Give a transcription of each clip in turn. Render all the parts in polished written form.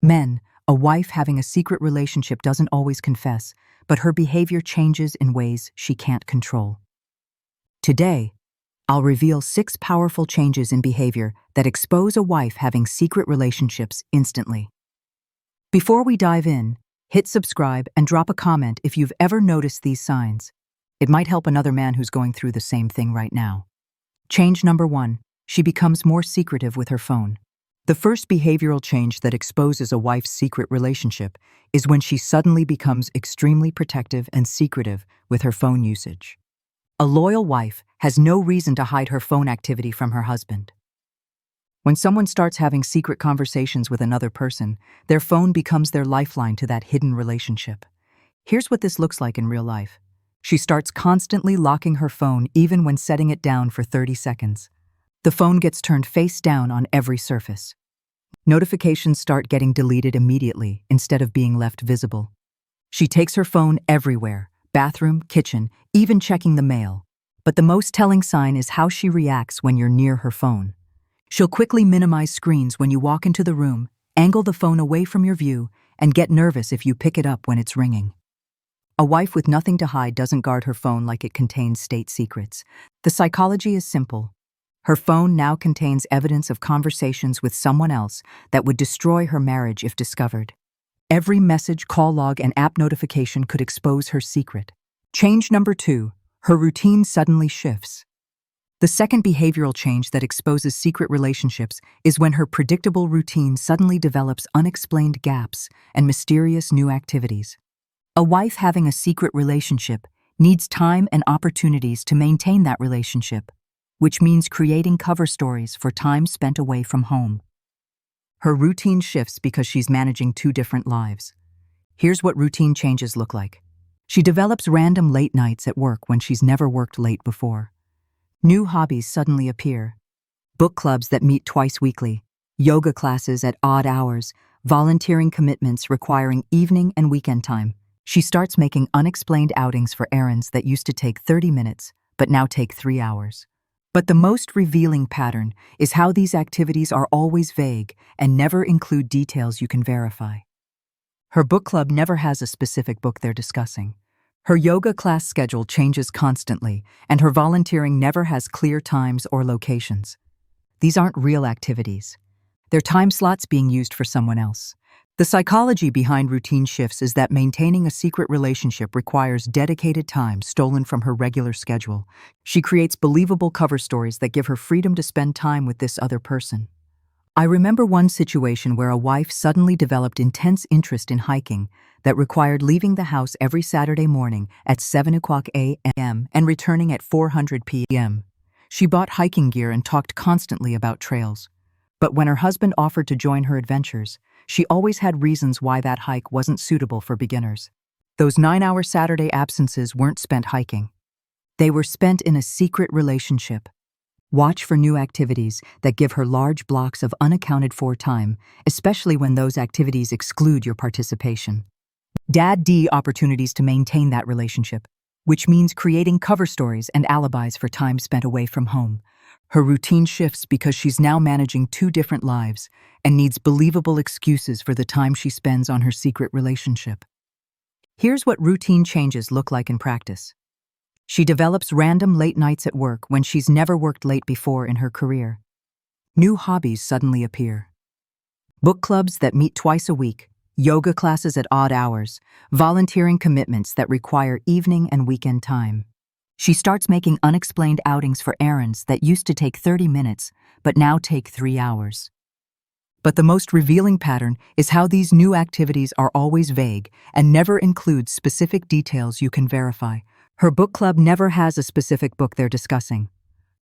Men, a wife having a secret relationship doesn't always confess, but her behavior changes in ways she can't control. Today, I'll reveal 6 powerful changes in behavior that expose a wife having secret relationships instantly. Before we dive in, hit subscribe and drop a comment if you've ever noticed these signs. It might help another man who's going through the same thing right now. Change number 1, she becomes more secretive with her phone. The first behavioral change that exposes a wife's secret relationship is when she suddenly becomes extremely protective and secretive with her phone usage. A loyal wife has no reason to hide her phone activity from her husband. When someone starts having secret conversations with another person, their phone becomes their lifeline to that hidden relationship. Here's what this looks like in real life. She starts constantly locking her phone even when setting it down for 30 seconds. The phone gets turned face down on every surface. Notifications start getting deleted immediately instead of being left visible. She takes her phone everywhere, bathroom, kitchen, even checking the mail. But the most telling sign is how she reacts when you're near her phone. She'll quickly minimize screens when you walk into the room, angle the phone away from your view, and get nervous if you pick it up when it's ringing. A wife with nothing to hide doesn't guard her phone like it contains state secrets. The psychology is simple. Her phone now contains evidence of conversations with someone else that would destroy her marriage if discovered. Every message, call log, and app notification could expose her secret. Change number 2, her routine suddenly shifts. The second behavioral change that exposes secret relationships is when her predictable routine suddenly develops unexplained gaps and mysterious new activities. A wife having a secret relationship needs time and opportunities to maintain that relationship, which means creating cover stories for time spent away from home. Her routine shifts because she's managing 2 different lives. Here's what routine changes look like. She develops random late nights at work when she's never worked late before. New hobbies suddenly appear. Book clubs that meet twice weekly, yoga classes at odd hours, volunteering commitments requiring evening and weekend time. She starts making unexplained outings for errands that used to take 30 minutes, but now take 3 hours. But the most revealing pattern is how these activities are always vague and never include details you can verify. Her book club never has a specific book they're discussing. Her yoga class schedule changes constantly, and her volunteering never has clear times or locations. These aren't real activities. They're time slots being used for someone else. The psychology behind routine shifts is that maintaining a secret relationship requires dedicated time stolen from her regular schedule. She creates believable cover stories that give her freedom to spend time with this other person. I remember one situation where a wife suddenly developed intense interest in hiking that required leaving the house every Saturday morning at 7 o'clock a.m. and returning at 4:00 p.m. She bought hiking gear and talked constantly about trails. But when her husband offered to join her adventures, she always had reasons why that hike wasn't suitable for beginners. Those 9-hour Saturday absences weren't spent hiking. They were spent in a secret relationship. Watch for new activities that give her large blocks of unaccounted for time, especially when those activities exclude your participation. Dad D opportunities to maintain that relationship, which means creating cover stories and alibis for time spent away from home. Her routine shifts because she's now managing 2 different lives and needs believable excuses for the time she spends on her secret relationship. Here's what routine changes look like in practice. She develops random late nights at work when she's never worked late before in her career. New hobbies suddenly appear. Book clubs that meet twice a week, yoga classes at odd hours, volunteering commitments that require evening and weekend time. She starts making unexplained outings for errands that used to take 30 minutes, but now take 3 hours. But the most revealing pattern is how these new activities are always vague and never include specific details you can verify. Her book club never has a specific book they're discussing.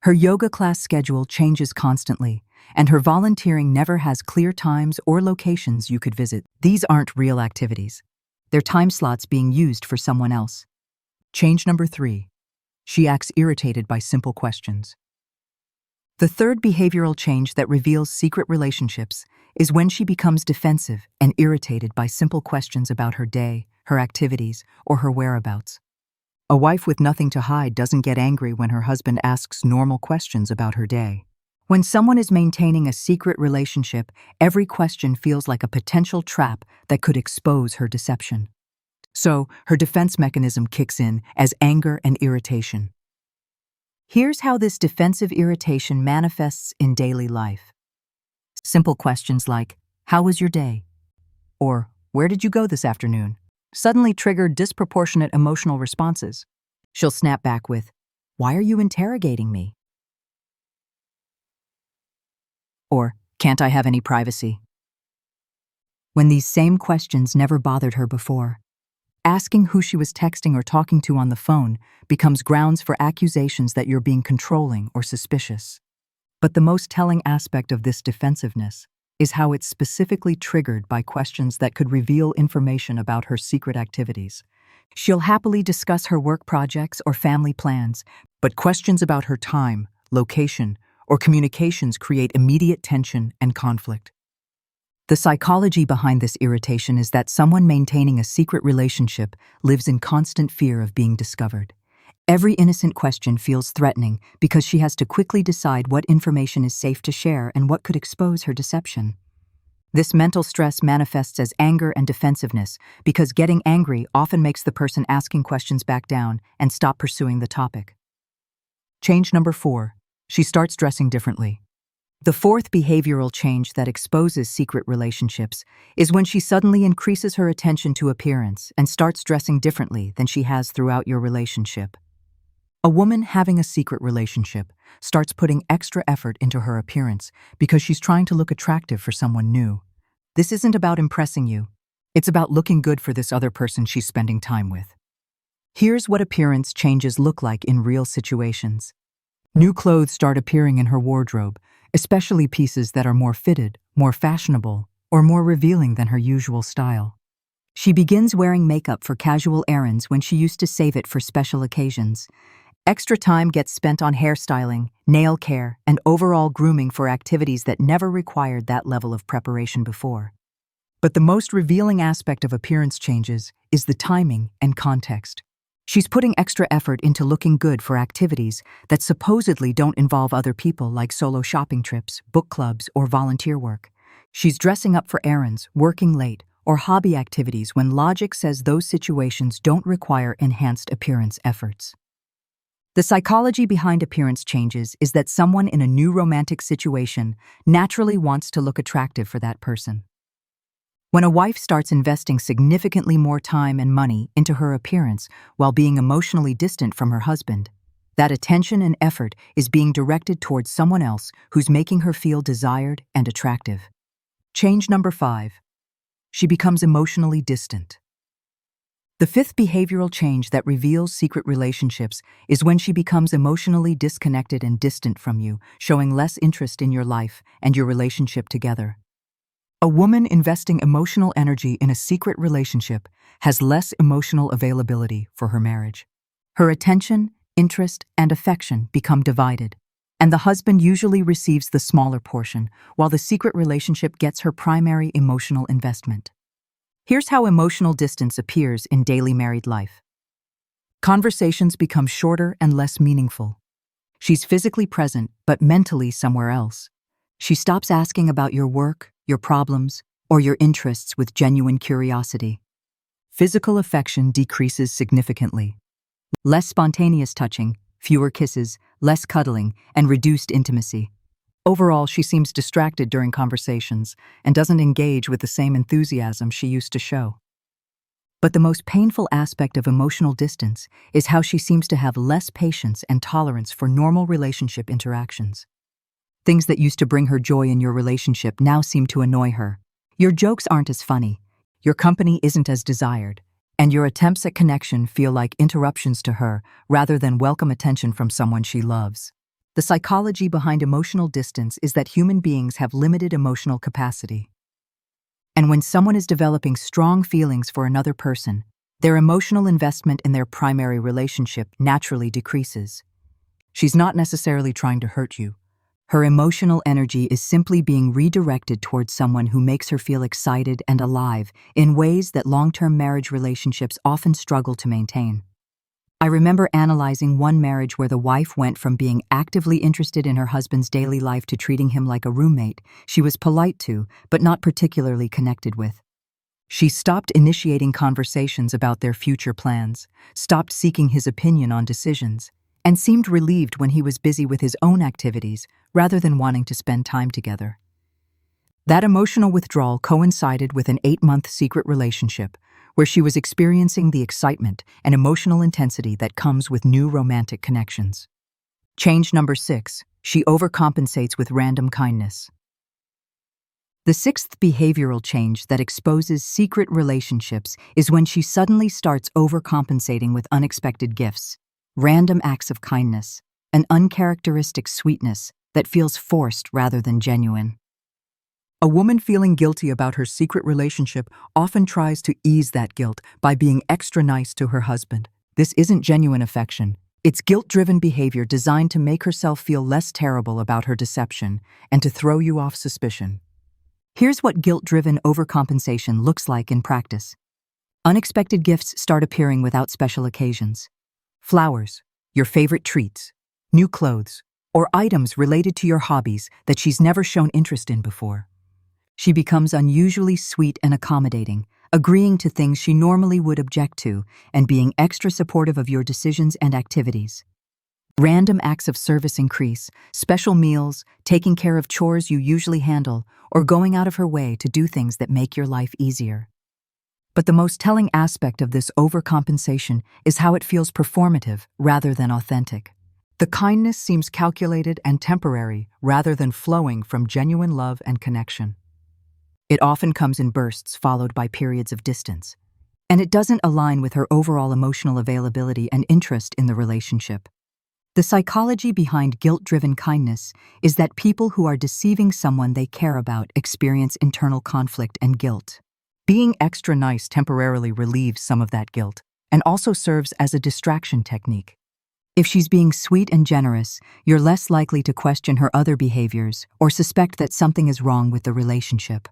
Her yoga class schedule changes constantly, and her volunteering never has clear times or locations you could visit. These aren't real activities. They're time slots being used for someone else. Change number 3. She acts irritated by simple questions. The third behavioral change that reveals secret relationships is when she becomes defensive and irritated by simple questions about her day, her activities, or her whereabouts. A wife with nothing to hide doesn't get angry when her husband asks normal questions about her day. When someone is maintaining a secret relationship, every question feels like a potential trap that could expose her deception. So, her defense mechanism kicks in as anger and irritation. Here's how this defensive irritation manifests in daily life. Simple questions like, "How was your day?" or "Where did you go this afternoon?" suddenly trigger disproportionate emotional responses. She'll snap back with, "Why are you interrogating me?" Or, "Can't I have any privacy?" When these same questions never bothered her before. Asking who she was texting or talking to on the phone becomes grounds for accusations that you're being controlling or suspicious. But the most telling aspect of this defensiveness is how it's specifically triggered by questions that could reveal information about her secret activities. She'll happily discuss her work projects or family plans, but questions about her time, location, or communications create immediate tension and conflict. The psychology behind this irritation is that someone maintaining a secret relationship lives in constant fear of being discovered. Every innocent question feels threatening because she has to quickly decide what information is safe to share and what could expose her deception. This mental stress manifests as anger and defensiveness because getting angry often makes the person asking questions back down and stop pursuing the topic. Change number 4. She starts dressing differently. The fourth behavioral change that exposes secret relationships is when she suddenly increases her attention to appearance and starts dressing differently than she has throughout your relationship. A woman having a secret relationship starts putting extra effort into her appearance because she's trying to look attractive for someone new. This isn't about impressing you. It's about looking good for this other person she's spending time with. Here's what appearance changes look like in real situations. New clothes start appearing in her wardrobe, especially pieces that are more fitted, more fashionable, or more revealing than her usual style. She begins wearing makeup for casual errands when she used to save it for special occasions. Extra time gets spent on hairstyling, nail care, and overall grooming for activities that never required that level of preparation before. But the most revealing aspect of appearance changes is the timing and context. She's putting extra effort into looking good for activities that supposedly don't involve other people, like solo shopping trips, book clubs, or volunteer work. She's dressing up for errands, working late, or hobby activities when logic says those situations don't require enhanced appearance efforts. The psychology behind appearance changes is that someone in a new romantic situation naturally wants to look attractive for that person. When a wife starts investing significantly more time and money into her appearance while being emotionally distant from her husband, that attention and effort is being directed towards someone else who's making her feel desired and attractive. Change number 5. She becomes emotionally distant. The fifth behavioral change that reveals secret relationships is when she becomes emotionally disconnected and distant from you, showing less interest in your life and your relationship together. A woman investing emotional energy in a secret relationship has less emotional availability for her marriage. Her attention, interest, and affection become divided, and the husband usually receives the smaller portion, while the secret relationship gets her primary emotional investment. Here's how emotional distance appears in daily married life. Conversations become shorter and less meaningful. She's physically present, but mentally somewhere else. She stops asking about your work, your problems, or your interests with genuine curiosity. Physical affection decreases significantly. Less spontaneous touching, fewer kisses, less cuddling, and reduced intimacy. Overall, she seems distracted during conversations and doesn't engage with the same enthusiasm she used to show. But the most painful aspect of emotional distance is how she seems to have less patience and tolerance for normal relationship interactions. Things that used to bring her joy in your relationship now seem to annoy her. Your jokes aren't as funny, your company isn't as desired, and your attempts at connection feel like interruptions to her rather than welcome attention from someone she loves. The psychology behind emotional distance is that human beings have limited emotional capacity. And when someone is developing strong feelings for another person, their emotional investment in their primary relationship naturally decreases. She's not necessarily trying to hurt you. Her emotional energy is simply being redirected towards someone who makes her feel excited and alive in ways that long-term marriage relationships often struggle to maintain. I remember analyzing one marriage where the wife went from being actively interested in her husband's daily life to treating him like a roommate she was polite to, but not particularly connected with. She stopped initiating conversations about their future plans, stopped seeking his opinion on decisions, and seemed relieved when he was busy with his own activities rather than wanting to spend time together. That emotional withdrawal coincided with an 8-month secret relationship where she was experiencing the excitement and emotional intensity that comes with new romantic connections. Change number 6, she overcompensates with random kindness. The 6th behavioral change that exposes secret relationships is when she suddenly starts overcompensating with unexpected gifts, random acts of kindness, an uncharacteristic sweetness that feels forced rather than genuine. A woman feeling guilty about her secret relationship often tries to ease that guilt by being extra nice to her husband. This isn't genuine affection. It's guilt-driven behavior designed to make herself feel less terrible about her deception and to throw you off suspicion. Here's what guilt-driven overcompensation looks like in practice. Unexpected gifts start appearing without special occasions. Flowers, your favorite treats, new clothes, or items related to your hobbies that she's never shown interest in before. She becomes unusually sweet and accommodating, agreeing to things she normally would object to and being extra supportive of your decisions and activities. Random acts of service increase, special meals, taking care of chores you usually handle, or going out of her way to do things that make your life easier. But the most telling aspect of this overcompensation is how it feels performative rather than authentic. The kindness seems calculated and temporary rather than flowing from genuine love and connection. It often comes in bursts followed by periods of distance, and it doesn't align with her overall emotional availability and interest in the relationship. The psychology behind guilt-driven kindness is that people who are deceiving someone they care about experience internal conflict and guilt. Being extra nice temporarily relieves some of that guilt and also serves as a distraction technique. If she's being sweet and generous, you're less likely to question her other behaviors or suspect that something is wrong with the relationship.